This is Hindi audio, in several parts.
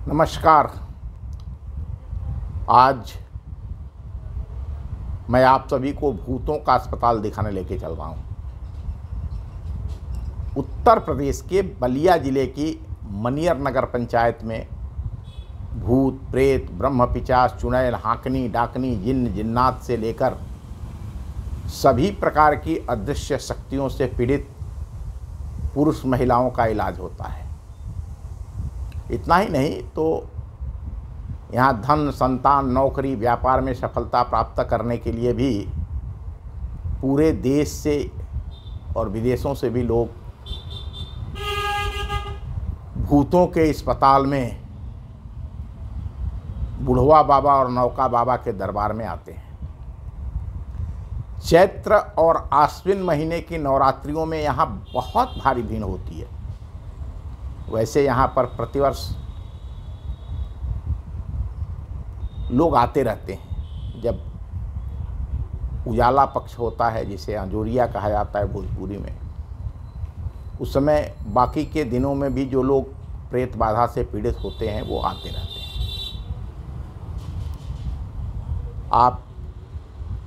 नमस्कार। आज मैं आप सभी को भूतों का अस्पताल दिखाने लेके चल रहा हूँ। उत्तर प्रदेश के बलिया जिले की मनियर नगर पंचायत में भूत, प्रेत, ब्रह्म पिशाच, चुड़ैल, हाँकनी, डाकनी, जिन्न, जिन्नात से लेकर सभी प्रकार की अदृश्य शक्तियों से पीड़ित पुरुष महिलाओं का इलाज होता है। इतना ही नहीं तो यहाँ धन, संतान, नौकरी, व्यापार में सफलता प्राप्त करने के लिए भी पूरे देश से और विदेशों से भी लोग भूतों के अस्पताल में बुढ़वा बाबा और नौका बाबा के दरबार में आते हैं। चैत्र और आश्विन महीने की नवरात्रियों में यहाँ बहुत भारी भीड़ होती है। वैसे यहाँ पर प्रतिवर्ष लोग आते रहते हैं। जब उजाला पक्ष होता है, जिसे अंजोरिया कहा जाता है भोजपुरी में, उस समय बाकी के दिनों में भी जो लोग प्रेत बाधा से पीड़ित होते हैं वो आते रहते हैं। आप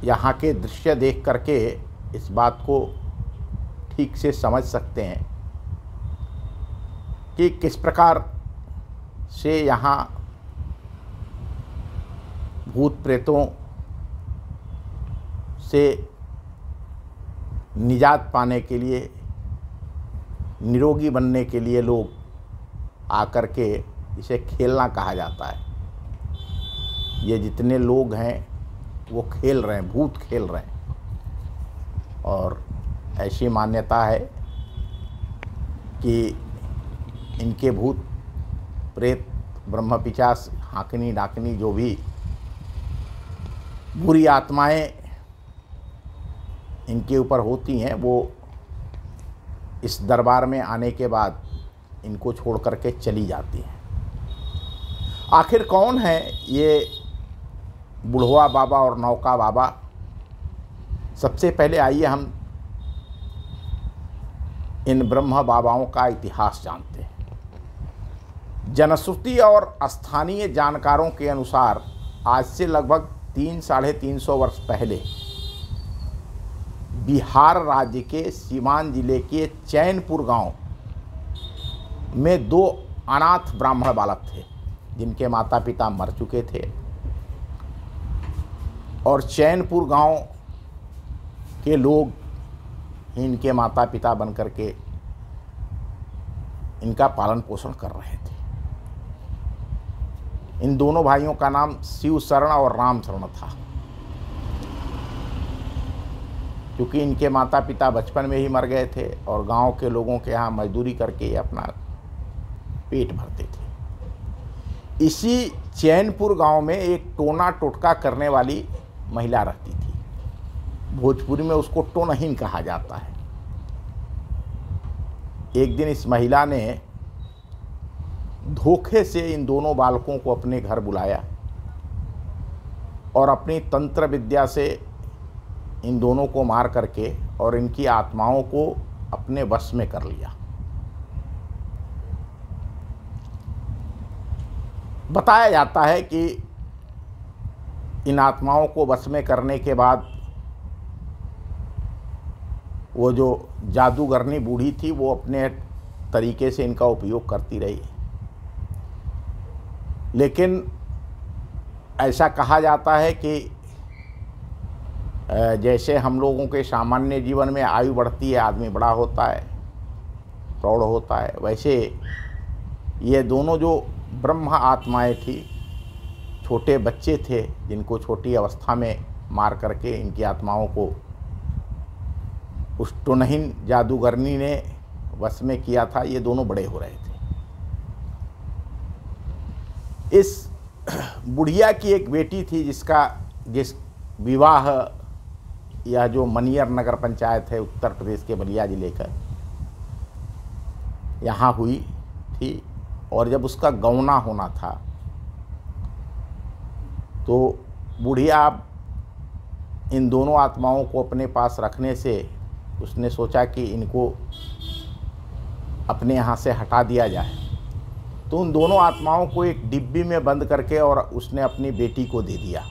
यहाँ के दृश्य देख करके इस बात को ठीक से समझ सकते हैं कि किस प्रकार से यहाँ भूत प्रेतों से निजात पाने के लिए, निरोगी बनने के लिए लोग आकर के, इसे खेलना कहा जाता है, ये जितने लोग हैं वो खेल रहे हैं, भूत खेल रहे हैं। और ऐसी मान्यता है कि इनके भूत प्रेत, ब्रह्म पिशाच, हाँकनी, डाकनी जो भी बुरी आत्माएं इनके ऊपर होती हैं, वो इस दरबार में आने के बाद इनको छोड़ करके चली जाती हैं। आखिर कौन है ये बुढ़वा बाबा और नौका बाबा? सबसे पहले आइए हम इन ब्रह्म बाबाओं का इतिहास जानते हैं। जनश्रुति और स्थानीय जानकारों के अनुसार आज से लगभग 300-350 वर्ष पहले बिहार राज्य के सीवान जिले के चैनपुर गांव में 2 अनाथ ब्राह्मण बालक थे, जिनके माता पिता मर चुके थे। और चैनपुर गांव के लोग इनके माता पिता बन करके इनका पालन पोषण कर रहे थे। इन दोनों भाइयों का नाम शिव शरण और राम शरण था। क्योंकि इनके माता पिता बचपन में ही मर गए थे और गांव के लोगों के यहाँ मजदूरी करके अपना पेट भरते थे। इसी चैनपुर गांव में एक टोना टोटका करने वाली महिला रहती थी। भोजपुरी में उसको टोनहीन कहा जाता है। एक दिन इस महिला ने धोखे से इन दोनों बालकों को अपने घर बुलाया और अपनी तंत्र विद्या से इन दोनों को मार करके और इनकी आत्माओं को अपने वश में कर लिया। बताया जाता है कि इन आत्माओं को वश में करने के बाद वो जो जादूगरनी बूढ़ी थी वो अपने तरीके से इनका उपयोग करती रही। लेकिन ऐसा कहा जाता है कि जैसे हम लोगों के सामान्य जीवन में आयु बढ़ती है, आदमी बड़ा होता है, प्रौढ़ होता है, वैसे ये दोनों जो ब्रह्म आत्माएं थी, छोटे बच्चे थे जिनको छोटी अवस्था में मार करके इनकी आत्माओं को उस टोनहीन जादूगरनी ने वश में किया था। ये दोनों बड़े हो रहे थे। इस बुढ़िया की एक बेटी थी जिस विवाह यह जो मनियर नगर पंचायत है उत्तर प्रदेश के बलिया जिले का, यहाँ हुई थी। और जब उसका गौना होना था तो बुढ़िया इन दोनों आत्माओं को अपने पास रखने से उसने सोचा कि इनको अपने यहाँ से हटा दिया जाए। तो उन दोनों आत्माओं को एक डिब्बी में बंद करके और उसने अपनी बेटी को दे दिया,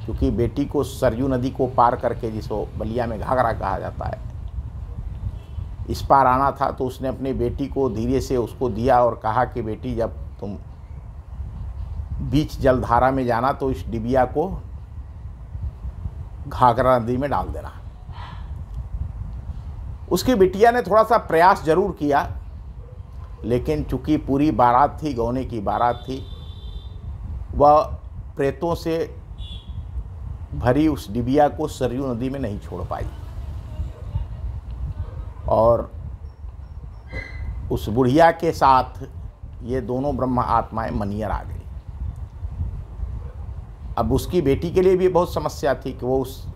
क्योंकि बेटी को सरयू नदी को पार करके, जिसको बलिया में घाघरा कहा जाता है, इस पार आना था। तो उसने अपनी बेटी को धीरे से उसको दिया और कहा कि बेटी, जब तुम बीच जलधारा में जाना तो इस डिबिया को घाघरा नदी में डाल देना। उसकी बिटिया ने थोड़ा सा प्रयास जरूर किया, लेकिन चूंकि पूरी बारात थी, गौने की बारात थी, वह प्रेतों से भरी उस डिबिया को सरयू नदी में नहीं छोड़ पाई और उस बुढ़िया के साथ ये दोनों ब्रह्म आत्माएं मनियर आ गई। अब उसकी बेटी के लिए भी बहुत समस्या थी कि वो उस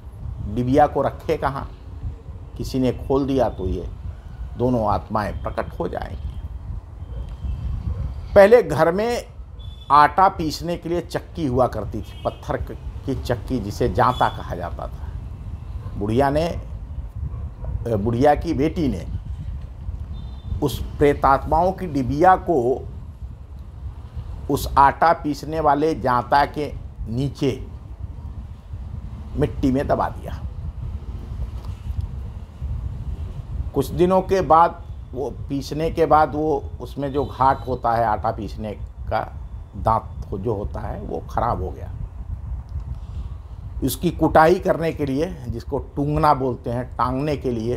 डिबिया को रखे कहाँ, किसी ने खोल दिया तो ये दोनों आत्माएं प्रकट हो जाएंगी। पहले घर में आटा पीसने के लिए चक्की हुआ करती थी, पत्थर की चक्की, जिसे जांता कहा जाता था। बुढ़िया की बेटी ने उस प्रेतात्माओं की डिबिया को उस आटा पीसने वाले जांता के नीचे मिट्टी में दबा दिया। कुछ दिनों के बाद, वो पीसने के बाद, वो उसमें जो घाट होता है आटा पीसने का, दांत जो होता है, वो खराब हो गया। उसकी कुटाई करने के लिए, जिसको टूंगना बोलते हैं, टांगने के लिए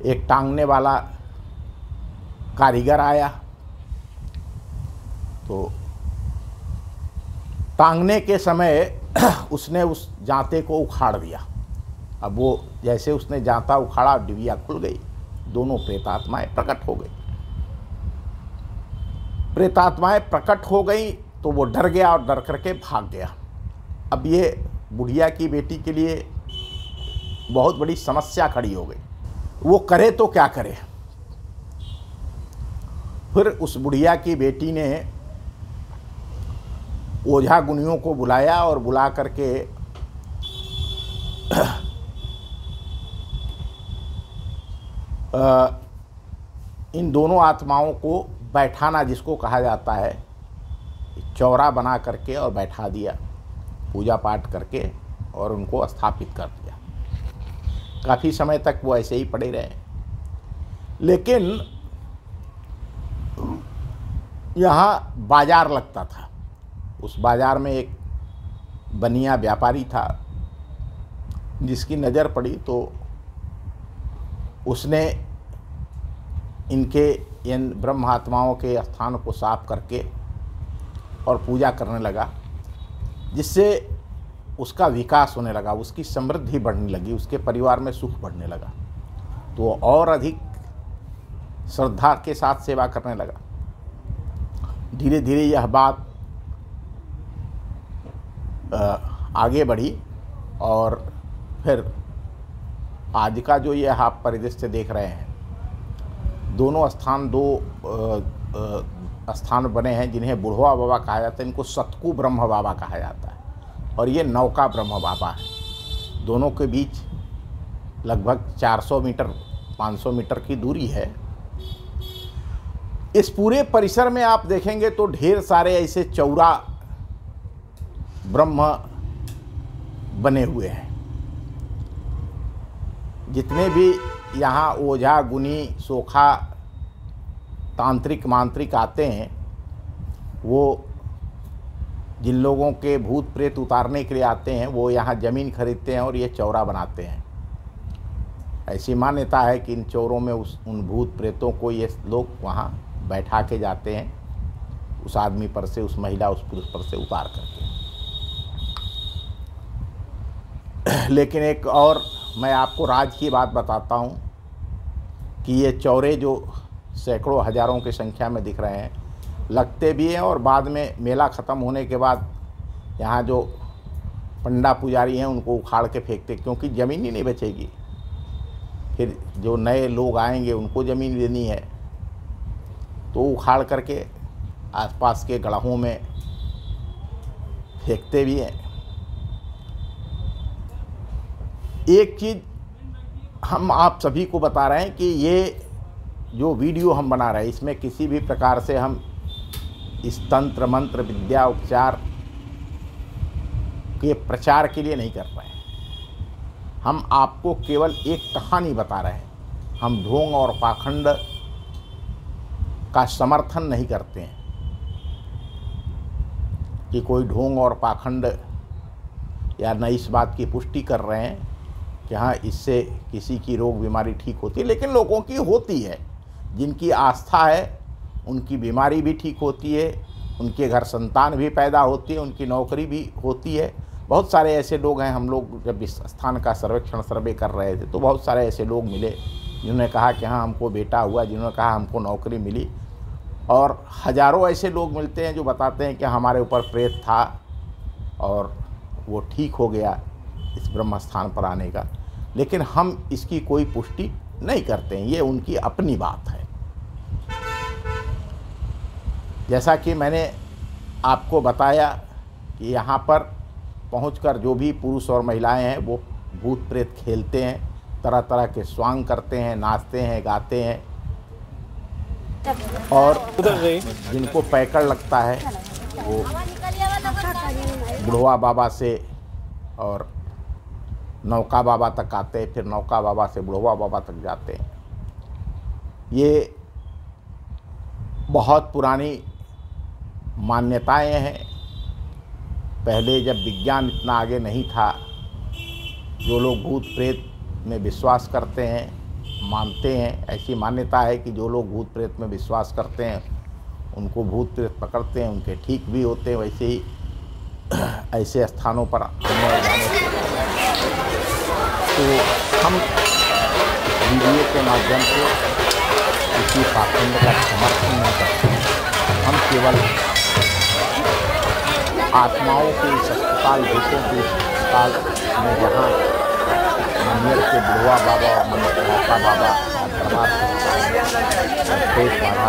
एक टांगने वाला कारीगर आया। तो टांगने के समय उसने उस जांते को उखाड़ दिया। अब वो जैसे उसने जांता उखाड़ा, डिबिया खुल गई, दोनों प्रेतात्माएं प्रकट हो गई। प्रेतात्माएं प्रकट हो गई तो वो डर गया और डर करके भाग गया। अब ये बुढ़िया की बेटी के लिए बहुत बड़ी समस्या खड़ी हो गई, वो करे तो क्या करे। फिर उस बुढ़िया की बेटी ने ओझा गुनियों को बुलाया और बुला करके इन दोनों आत्माओं को बैठाना, जिसको कहा जाता है, चौरा बना करके और बैठा दिया, पूजा पाठ करके, और उनको स्थापित कर दिया। काफ़ी समय तक वो ऐसे ही पड़े रहे। लेकिन यहाँ बाजार लगता था। उस बाजार में एक बनिया व्यापारी था, जिसकी नज़र पड़ी तो उसने इन ब्रह्म आत्माओं के स्थान को साफ करके और पूजा करने लगा, जिससे उसका विकास होने लगा, उसकी समृद्धि बढ़ने लगी, उसके परिवार में सुख बढ़ने लगा। तो और अधिक श्रद्धा के साथ सेवा करने लगा। धीरे धीरे यह बात आगे बढ़ी और फिर आज का जो ये आप परिदृश्य देख रहे हैं, दोनों स्थान दो स्थान बने हैं जिन्हें बुढ़वा बाबा कहा जाता है। इनको सतकू ब्रह्म बाबा कहा जाता है और ये नौका ब्रह्म बाबा है। दोनों के बीच लगभग 400 मीटर 500 मीटर की दूरी है। इस पूरे परिसर में आप देखेंगे तो ढेर सारे ऐसे चौरा ब्रह्म बने हुए हैं। जितने भी यहाँ ओझा गुनी सोखा तांत्रिक मांत्रिक आते हैं, वो जिन लोगों के भूत प्रेत उतारने के लिए आते हैं, वो यहाँ ज़मीन खरीदते हैं और ये चौरा बनाते हैं। ऐसी मान्यता है कि इन चौरों में उन भूत प्रेतों को ये लोग वहाँ बैठा के जाते हैं, उस आदमी पर से, उस महिला उस पुरुष पर से उतार करके। लेकिन एक और मैं आपको राज की बात बताता हूँ कि ये चौरे जो सैकड़ों हजारों की संख्या में दिख रहे हैं, लगते भी हैं और बाद में मेला ख़त्म होने के बाद यहाँ जो पंडा पुजारी हैं उनको उखाड़ के फेंकते, क्योंकि ज़मीन ही नहीं बचेगी। फिर जो नए लोग आएंगे उनको ज़मीन देनी है, तो उखाड़ करके आसपास के गड्ढों में फेंकते भी हैं। एक चीज़ हम आप सभी को बता रहे हैं कि ये जो वीडियो हम बना रहे हैं इसमें किसी भी प्रकार से हम इस तंत्र मंत्र विद्या उपचार के प्रचार के लिए नहीं कर रहे हैं। हम आपको केवल एक कहानी बता रहे हैं। हम ढोंग और पाखंड का समर्थन नहीं करते हैं कि कोई ढोंग और पाखंड, या न इस बात की पुष्टि कर रहे हैं कि हाँ इससे किसी की रोग बीमारी ठीक होती है, लेकिन लोगों की होती है। जिनकी आस्था है उनकी बीमारी भी ठीक होती है, उनके घर संतान भी पैदा होती है, उनकी नौकरी भी होती है। बहुत सारे ऐसे लोग हैं, हम लोग जब इस स्थान का सर्वे कर रहे थे तो बहुत सारे ऐसे लोग मिले जिन्होंने कहा कि हाँ हमको बेटा हुआ, जिन्होंने कहा हमको नौकरी मिली, और हज़ारों ऐसे लोग मिलते हैं जो बताते हैं कि हमारे ऊपर प्रेत था और वो ठीक हो गया इस ब्रह्म स्थान पर आने का। लेकिन हम इसकी कोई पुष्टि नहीं करते हैं, ये उनकी अपनी बात है। जैसा कि मैंने आपको बताया कि यहाँ पर पहुंचकर जो भी पुरुष और महिलाएं हैं वो भूत प्रेत खेलते हैं, तरह तरह के स्वांग करते हैं, नाचते हैं, गाते हैं, और जिनको पैकड़ लगता है वो बुढ़वा बाबा से और नौका बाबा तक आते हैं, फिर नौका बाबा से बुढ़वा बाबा तक जाते हैं। ये बहुत पुरानी मान्यताएं हैं। पहले जब विज्ञान इतना आगे नहीं था, जो लोग भूत प्रेत में विश्वास करते हैं, मानते हैं, ऐसी मान्यता है कि जो लोग भूत प्रेत में विश्वास करते हैं उनको भूत प्रेत पकड़ते हैं, उनके ठीक भी होते हैं। वैसे ही ऐसे स्थानों पर आने और जाने से तो हम वीडियो के माध्यम से किसी पाखंड का समर्थन नहीं करते हैं। हम केवल आत्माओं के इस अस्पताल, भूतों के इस अस्पताल में जहाँ मनियर के बुढ़वा बाबा और नौका बाबा दरबार प्रेत बाबा